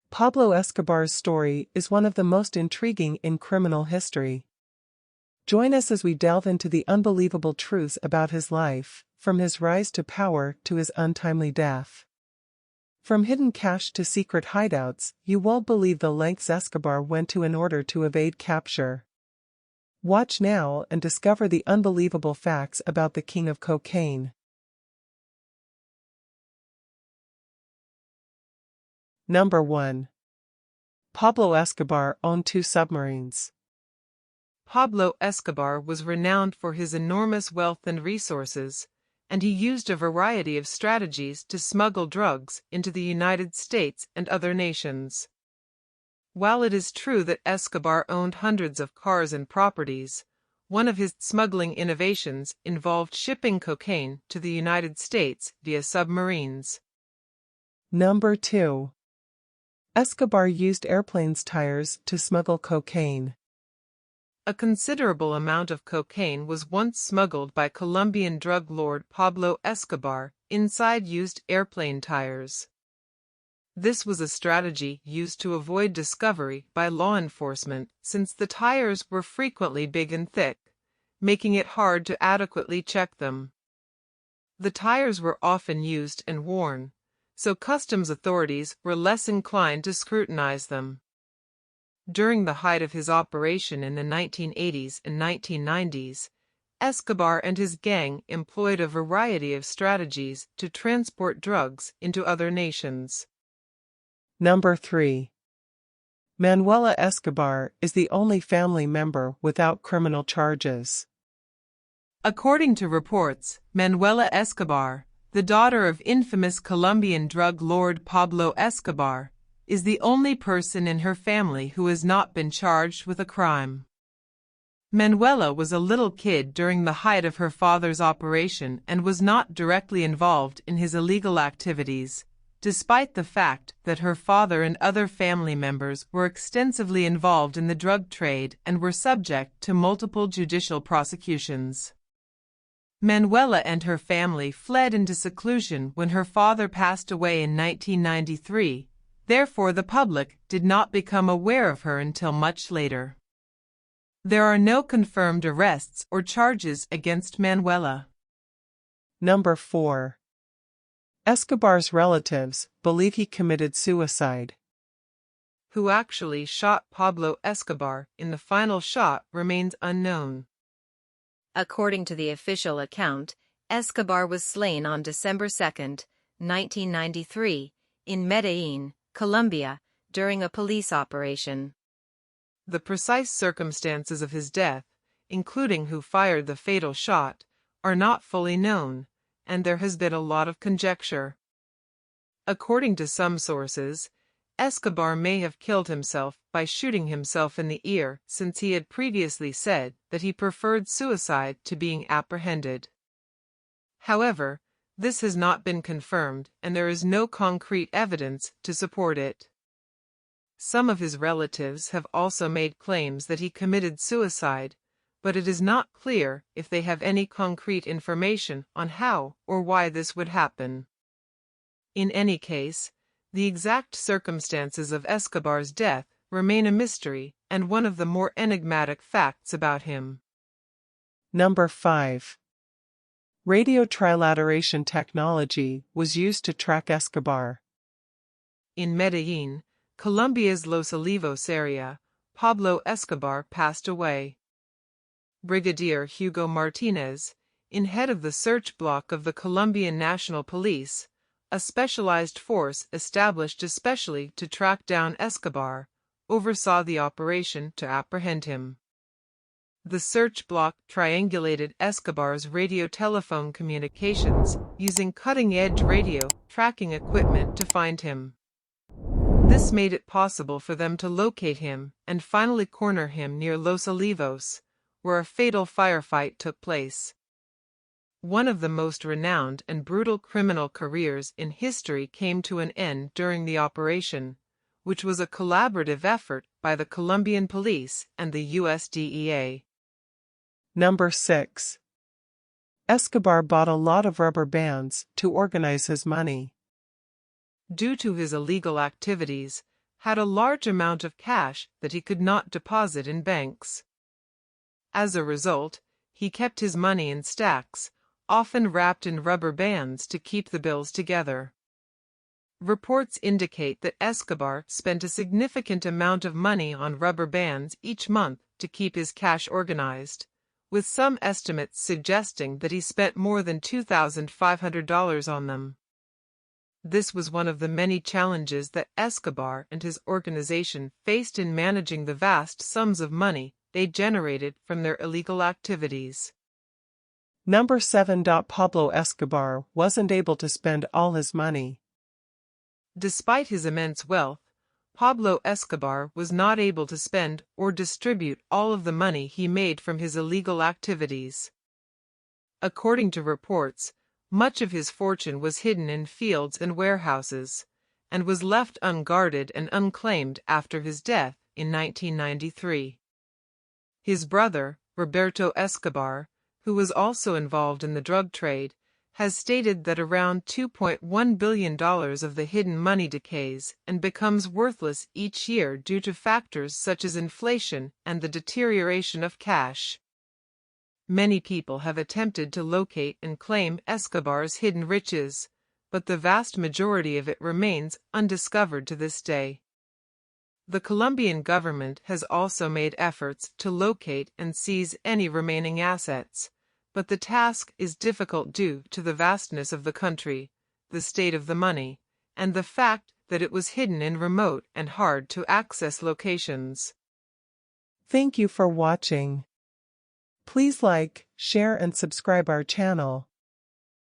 Pablo Escobar's story is one of the most intriguing in criminal history. Join us as we delve into the unbelievable truths about his life, from his rise to power to his untimely death. From hidden cash to secret hideouts, you won't believe the lengths Escobar went to in order to evade capture. Watch now and discover the unbelievable facts about the king of cocaine. Number 1. Pablo Escobar owned 2 submarines. Pablo Escobar was renowned for his enormous wealth and resources, and he used a variety of strategies to smuggle drugs into the United States and other nations. While it is true that Escobar owned hundreds of cars and properties, one of his smuggling innovations involved shipping cocaine to the United States via submarines. Number 2. Escobar used airplanes' tires to smuggle cocaine. A considerable amount of cocaine was once smuggled by Colombian drug lord Pablo Escobar inside used airplane tires. This was a strategy used to avoid discovery by law enforcement since the tires were frequently big and thick, making it hard to adequately check them. The tires were often used and worn, so customs authorities were less inclined to scrutinize them. During the height of his operation in the 1980s and 1990s, Escobar and his gang employed a variety of strategies to transport drugs into other nations. Number 3. Manuela Escobar is the only family member without criminal charges. According to reports, Manuela Escobar, the daughter of infamous Colombian drug lord Pablo Escobar, is the only person in her family who has not been charged with a crime. Manuela was a little kid during the height of her father's operation and was not directly involved in his illegal activities, despite the fact that her father and other family members were extensively involved in the drug trade and were subject to multiple judicial prosecutions. Manuela and her family fled into seclusion when her father passed away in 1993, therefore the public did not become aware of her until much later. There are no confirmed arrests or charges against Manuela. Number 4. Escobar's relatives believe he committed suicide. Who actually shot Pablo Escobar in the final shot remains unknown. According to the official account, Escobar was slain on December 2, 1993, in Medellin, Colombia, during a police operation. The precise circumstances of his death, including who fired the fatal shot, are not fully known, and there has been a lot of conjecture. According to some sources, Escobar may have killed himself by shooting himself in the ear since he had previously said that he preferred suicide to being apprehended. However, this has not been confirmed and there is no concrete evidence to support it. Some of his relatives have also made claims that he committed suicide, but it is not clear if they have any concrete information on how or why this would happen. In any case, the exact circumstances of Escobar's death remain a mystery and one of the more enigmatic facts about him. Number 5. Radio trilateration technology was used to track Escobar. In Medellin, Colombia's Los Olivos area, Pablo Escobar passed away. Brigadier Hugo Martinez, in head of the search block of the Colombian National Police, a specialized force established especially to track down Escobar, oversaw the operation to apprehend him. The search block triangulated Escobar's radio-telephone communications using cutting-edge radio tracking equipment to find him. This made it possible for them to locate him and finally corner him near Los Olivos, where a fatal firefight took place. One of the most renowned and brutal criminal careers in history came to an end during the operation, which was a collaborative effort by the Colombian police and the US DEA. Number 6. Escobar bought a lot of rubber bands to organize his money. Due to his illegal activities, had a large amount of cash that he could not deposit in banks. As a result, he kept his money in stacks, often wrapped in rubber bands to keep the bills together. Reports indicate that Escobar spent a significant amount of money on rubber bands each month to keep his cash organized, with some estimates suggesting that he spent more than $2,500 on them. This was one of the many challenges that Escobar and his organization faced in managing the vast sums of money they generated from their illegal activities. Number 7. Pablo Escobar wasn't able to spend all his money. Despite his immense wealth, Pablo Escobar was not able to spend or distribute all of the money he made from his illegal activities. According to reports, much of his fortune was hidden in fields and warehouses, and was left unguarded and unclaimed after his death in 1993. His brother, Roberto Escobar, who was also involved in the drug trade, has stated that around $2.1 billion of the hidden money decays and becomes worthless each year due to factors such as inflation and the deterioration of cash. Many people have attempted to locate and claim Escobar's hidden riches, but the vast majority of it remains undiscovered to this day. The Colombian government has also made efforts to locate and seize any remaining assets, but the task is difficult due to the vastness of the country, the state of the money, and the fact that it was hidden in remote and hard-to-access locations. Thank you for watching. Please like, share and subscribe our channel.